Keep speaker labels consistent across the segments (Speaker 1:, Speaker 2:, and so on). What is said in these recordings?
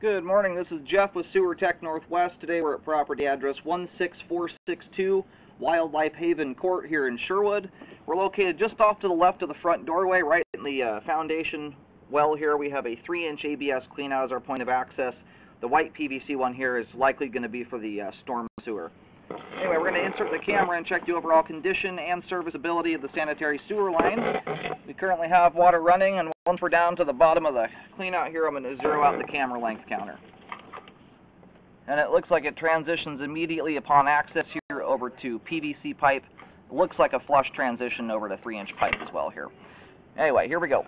Speaker 1: Good morning, this is Jeff with Sewer Tech Northwest. Today we're at property address 16462 Wildlife Haven Court here in Sherwood. We're located just off to the left of the front doorway, right in the foundation well here. We have a 3-inch ABS cleanout as our point of access. The white PVC one here is likely going to be for the storm sewer. Anyway, we're going to insert the camera and check the overall condition and serviceability of the sanitary sewer line. We currently have water running, and once we're down to the bottom of the cleanout here, I'm going to zero out the camera length counter. And it looks like it transitions immediately upon access here over to PVC pipe. It looks like a flush transition over to 3-inch pipe as well here. Anyway, here we go.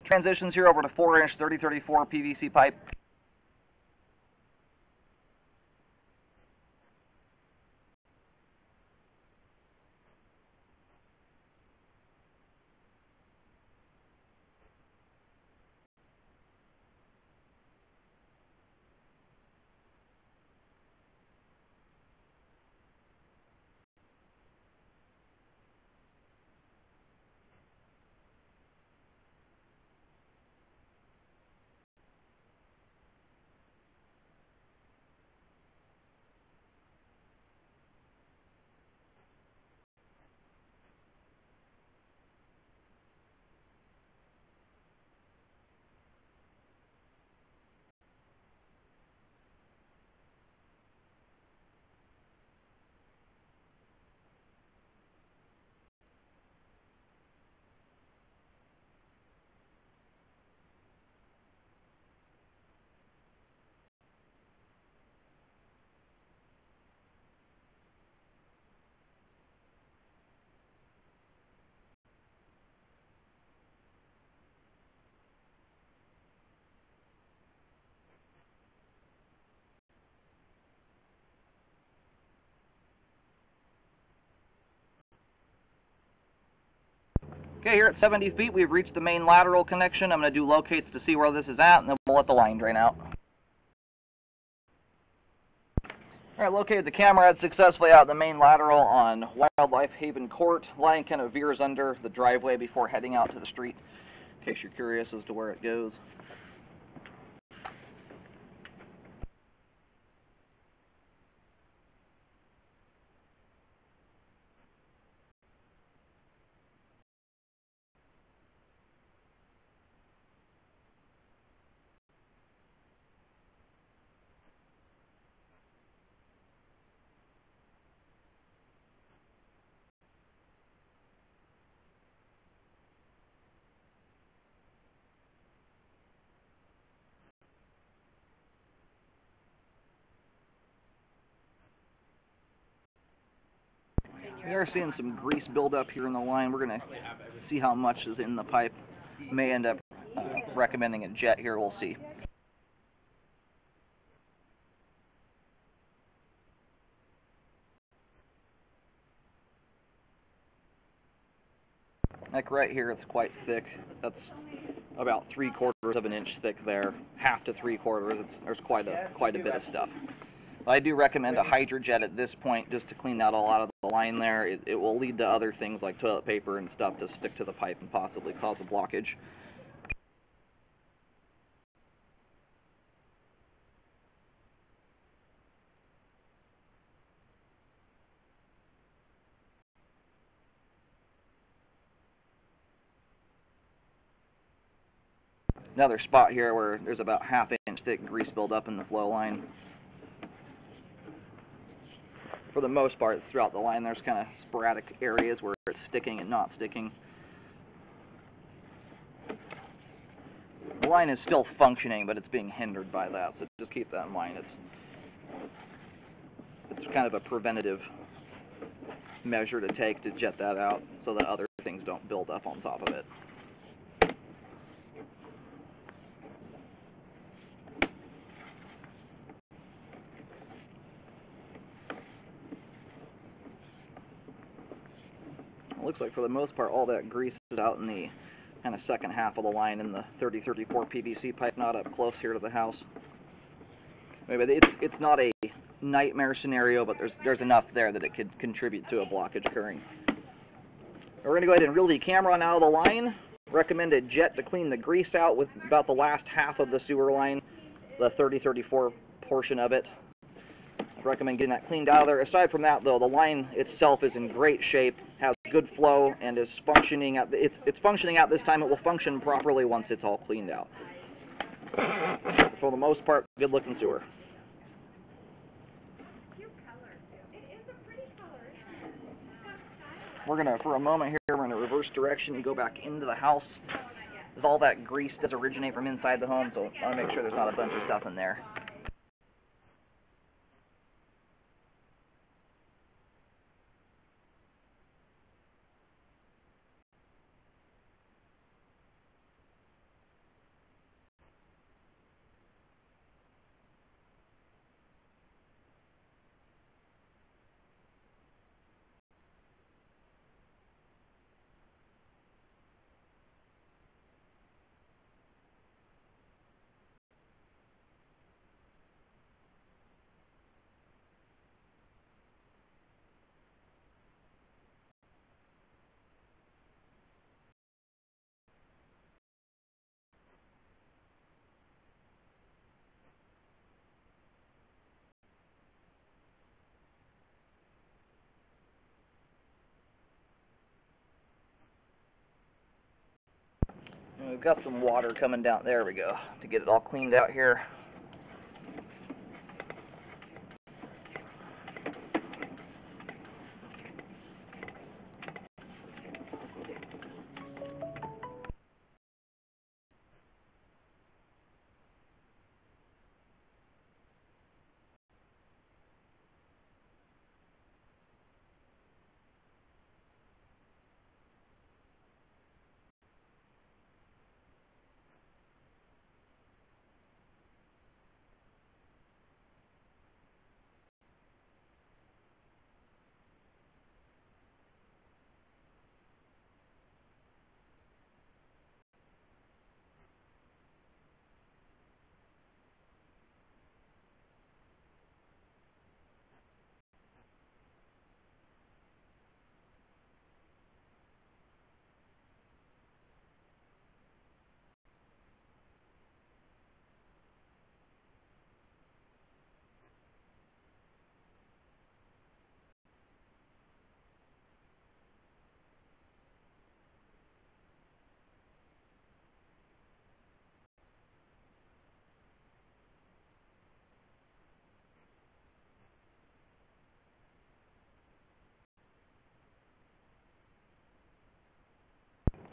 Speaker 1: Transitions here over to 4-inch 3034 PVC pipe. Okay, here at 70 feet, we've reached the main lateral connection. I'm going to do locates to see where this is at, and then we'll let the line drain out. Alright, located the camera head successfully out the main lateral on Wildlife Haven Court. Line kind of veers under the driveway before heading out to the street, in case you're curious as to where it goes. We are seeing some grease buildup here in the line. We're going to see how much is in the pipe. may end up recommending a jet here. We'll see. Like right here, it's quite thick. That's about 3/4 of an inch thick there, half to 3/4. There's quite a bit of stuff. I do recommend a HydroJet at this point just to clean that all out of the line there. It will lead to other things like toilet paper and stuff to stick to the pipe and possibly cause a blockage. Another spot here where there's about ½ inch thick grease buildup in the flow line. For the most part, it's throughout the line. There's kind of sporadic areas where it's sticking and not sticking. The line is still functioning, but it's being hindered by that, so just keep that in mind. It's kind of a preventative measure to take to jet that out so that other things don't build up on top of it. It looks like for the most part all that grease is out in the kind of second half of the line in the 3034 PVC pipe, not up close here to the house. Maybe it's not a nightmare scenario, but there's enough there that it could contribute to a blockage occurring. We're going to go ahead and reel the camera on out of the line. Recommend a jet to clean the grease out with about the last half of the sewer line, the 3034 portion of it. Recommend getting that cleaned out of there. Aside from that, though, the line itself is in great shape, has good flow, and is functioning at it's functioning out this time. It will function properly once it's all cleaned out. For the most part, good looking sewer. We're gonna, for a moment here, we're in a reverse direction and go back into the house. Because all that grease does originate from inside the home, so I want to make sure there's not a bunch of stuff in there. And we've got some water coming down. There we go. To get it all cleaned out here.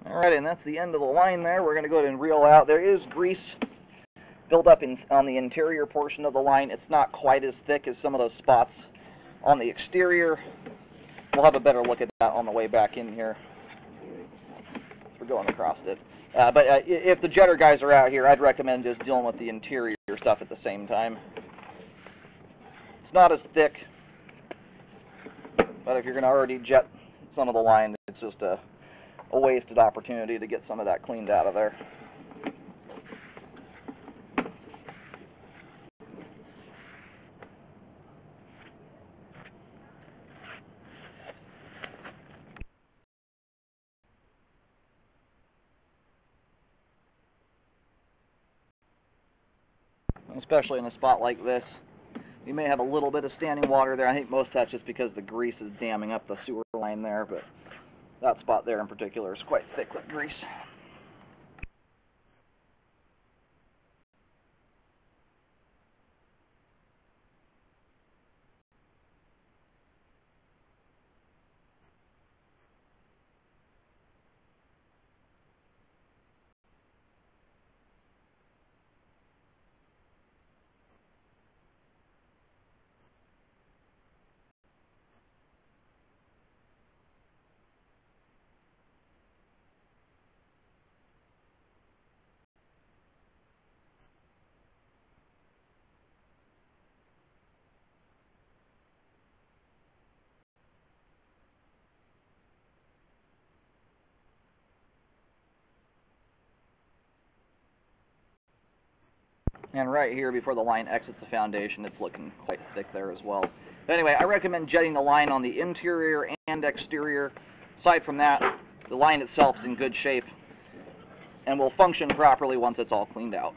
Speaker 1: Alright, and that's the end of the line there. We're going to go ahead and reel out. There is grease built up on the interior portion of the line. It's not quite as thick as some of those spots on the exterior. We'll have a better look at that on the way back in here. going across it. But if the jetter guys are out here, I'd recommend just dealing with the interior stuff at the same time. It's not as thick, but if you're going to already jet some of the line, it's just a wasted opportunity to get some of that cleaned out of there. Especially in a spot like this, you may have a little bit of standing water there. I think most of that's just because the grease is damming up the sewer line there, but that spot there in particular is quite thick with grease. And right here, before the line exits the foundation, it's looking quite thick there as well. Anyway, I recommend jetting the line on the interior and exterior. Aside from that, the line itself is in good shape and will function properly once it's all cleaned out.